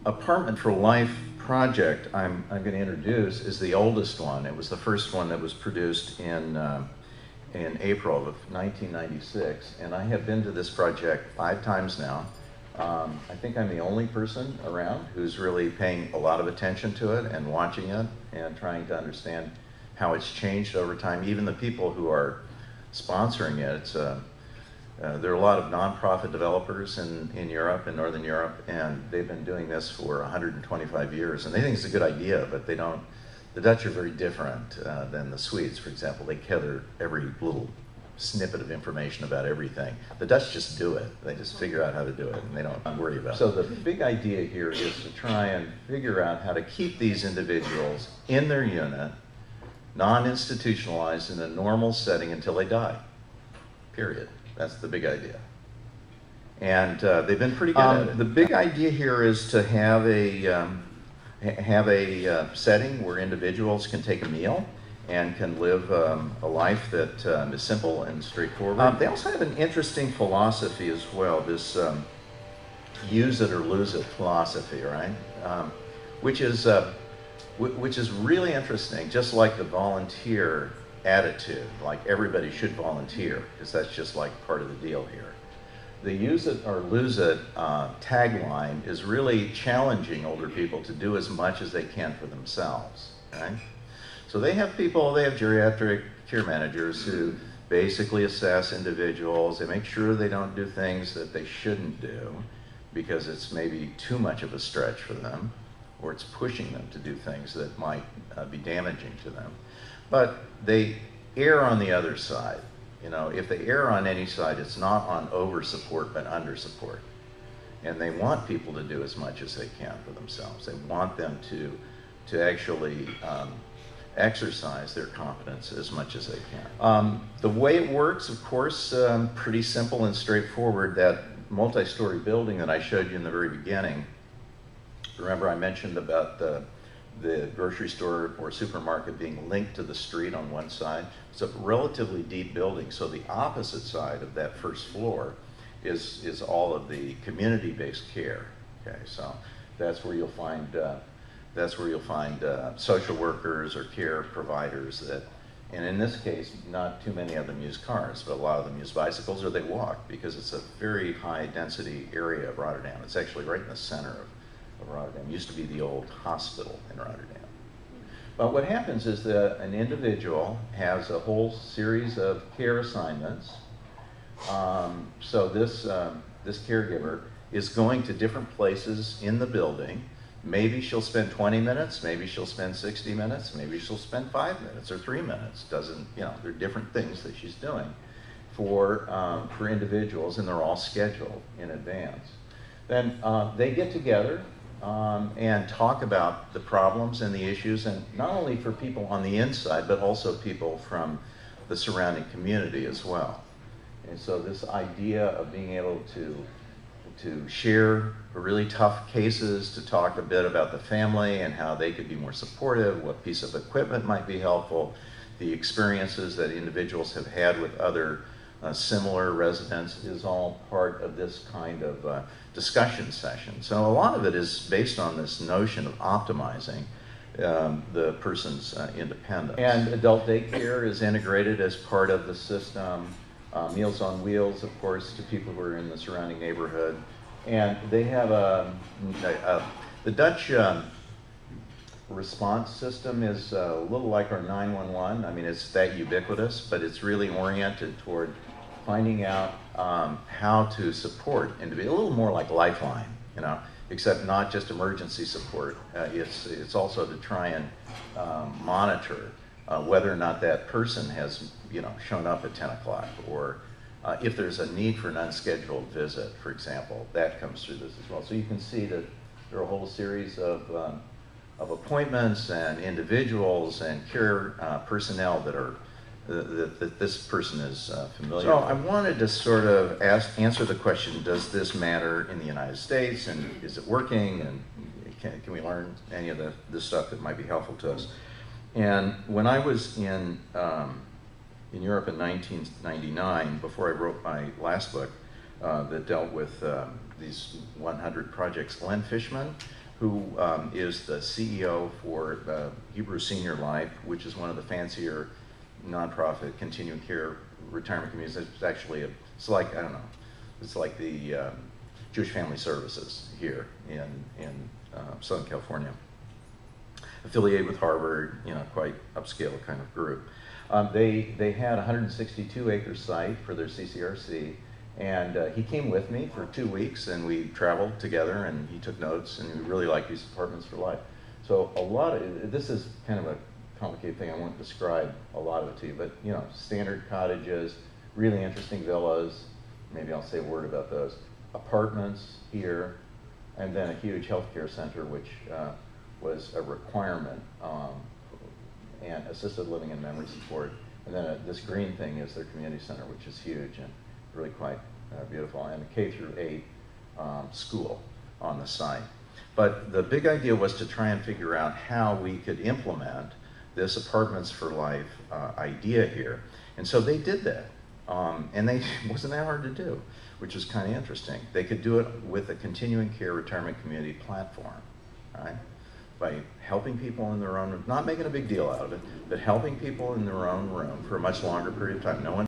Apartment for Life project I'm going to introduce is the oldest one. It was the first one that was produced in April of 1996, and I have been to this project 5 times now. I think I'm the only person around who's really paying a lot of attention to it and watching it and trying to understand how it's changed over time. Even the people who are sponsoring it, there are a lot of nonprofit developers in Europe, in Northern Europe, and they've been doing this for 125 years, and they think it's a good idea, but they don't. The Dutch are very different than the Swedes, for example. They gather every little snippet of information about everything. The Dutch just do it. They just figure out how to do it, and they don't worry about it. So the big idea here is to try and figure out how to keep these individuals in their unit, non-institutionalized in a normal setting until they die, period. That's the big idea. And they've been pretty good at it. The big idea here is to have a setting where individuals can take a meal and can live a life that is simple and straightforward. They also have an interesting philosophy as well, this use it or lose it philosophy, right? Which is really interesting, just like the volunteer attitude, like everybody should volunteer, because that's just like part of the deal here. The use it or lose it tagline is really challenging older people to do as much as they can for themselves, right? So they have people, they have geriatric care managers who basically assess individuals. They make sure they don't do things that they shouldn't do because it's maybe too much of a stretch for them, or it's pushing them to do things that might be damaging to them. But they err on the other side. You know, if they err on any side, it's not on over support, but under support. And they want people to do as much as they can for themselves. They want them to actually exercise their competence as much as they can. The way it works, of course, pretty simple and straightforward. That multi-story building that I showed you in the very beginning, remember I mentioned about the grocery store or supermarket being linked to the street on one side. It's a relatively deep building, so the opposite side of that first floor is all of the community-based care. Okay, so that's where you'll find social workers or care providers that, and in this case, not too many of them use cars, but a lot of them use bicycles or they walk, because it's a very high density area of Rotterdam. It's actually right in the center of Rotterdam. It used to be the old hospital in Rotterdam. But what happens is that an individual has a whole series of care assignments. So this caregiver is going to different places in the building. Maybe she'll spend 20 minutes, maybe she'll spend 60 minutes, maybe she'll spend 5 minutes or 3 minutes. Doesn't, you know, there are different things that she's doing for individuals, and they're all scheduled in advance. Then they get together and talk about the problems and the issues, and not only for people on the inside, but also people from the surrounding community as well. And so this idea of being able to share really tough cases, to talk a bit about the family and how they could be more supportive, what piece of equipment might be helpful, the experiences that individuals have had with other similar residents is all part of this kind of discussion session. So a lot of it is based on this notion of optimizing the person's independence. And adult daycare is integrated as part of the system. Meals on Wheels, of course, to people who are in the surrounding neighborhood. And they have the Dutch response system is a little like our 911. I mean, it's that ubiquitous, but it's really oriented toward finding out how to support individuals, a little more like Lifeline, you know, except not just emergency support. It's also to try and monitor whether or not that person has, you know, shown up at 10 o'clock, or if there's a need for an unscheduled visit, for example, that comes through this as well. So you can see that there are a whole series of appointments and individuals and care personnel that are that this person is familiar with. So I wanted to sort of answer the question, does this matter in the United States, and is it working, and can we learn any of the stuff that might be helpful to us? And when I was in Europe in 1999, before I wrote my last book that dealt with these 100 projects, Glenn Fishman who is the CEO for Hebrew Senior Life, which is one of the fancier nonprofit continuing care retirement communities. It's actually, it's like, I don't know, it's like the Jewish Family Services here in Southern California. Affiliated with Harvard, you know, quite upscale kind of group. They had a 162-acre site for their CCRC, and he came with me for 2 weeks, and we traveled together, and he took notes, and we really liked these apartments for life. So a lot of, this is kind of a complicated thing, I won't describe a lot of it to you, but you know, standard cottages, really interesting villas, maybe I'll say a word about those, apartments here, and then a huge healthcare center, which was a requirement, and assisted living and memory support. And then this green thing is their community center, which is huge and really quite beautiful, and a K through 8 school on the site. But the big idea was to try and figure out how we could implement this apartments for life idea here. And so they did that. And it wasn't that hard to do, which is kind of interesting. They could do it with a continuing care retirement community platform, right? By helping people in their own, not making a big deal out of it, but helping people in their own room for a much longer period of time. No one